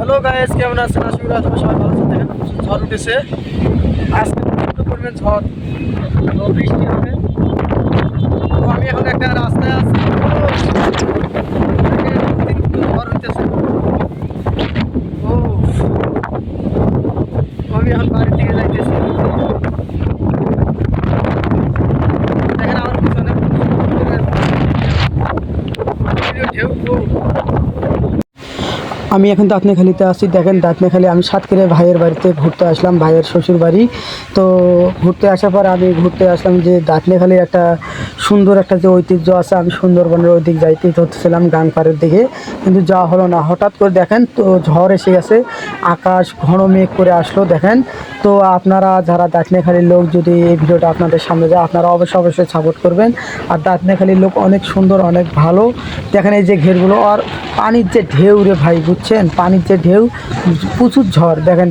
Hello guys, কেমন আছেন? আশা করি আপনারা সবাই ভালো আছেন। দেখেন প্রচুর ঝড় উঠেছে আজকে, প্রচন্ড পরিমাণ ঝড়, তো বৃষ্টি হবে। তো আমি এখন একটা রাস্তায় আছি। দেখেন অতিরিক্ত ঝড় হইতেছে। ও, আমি এখন বাড়ির দিকে যাইতেছি। দেখেন আমার পিছনে ঢেউ। আমি এখন দাঁতনেখালিতে আছি। দেখেন দাঁতনেখালি আমি সাতক্ষীরা ভাইয়ের বাড়িতে ঘুরতে আসলাম, ভাইয়ের শ্বশুর বাড়ি। তো ঘুরতে আসার পর আমি ঘুরতে আসলাম যে দাঁতনেখালির একটা সুন্দর একটা যে ঐতিহ্য আছে, আমি সুন্দরবনের ওই দিক যাইতে ধরতেছিলাম গাংপাড়ের দিকে, কিন্তু যাওয়া হলো না। হঠাৎ করে দেখেন তো ঝড় এসে গেছে, আকাশ ঘন মেঘ করে আসলো। দেখেন তো আপনারা যারা দাঁতনেখালির লোক, যদি এই ভিডিওটা আপনাদের সামনে যায়, আপনারা অবশ্যই সাপোর্ট করবেন। আর দাঁতনেখালির লোক অনেক সুন্দর, অনেক ভালো। দেখেন এই যে ঘেরগুলো, আর পানির যে ঢেউ রে ভাই, বুঝছেন? পানির যে ঢেউ, প্রচুর ঝড়। দেখেন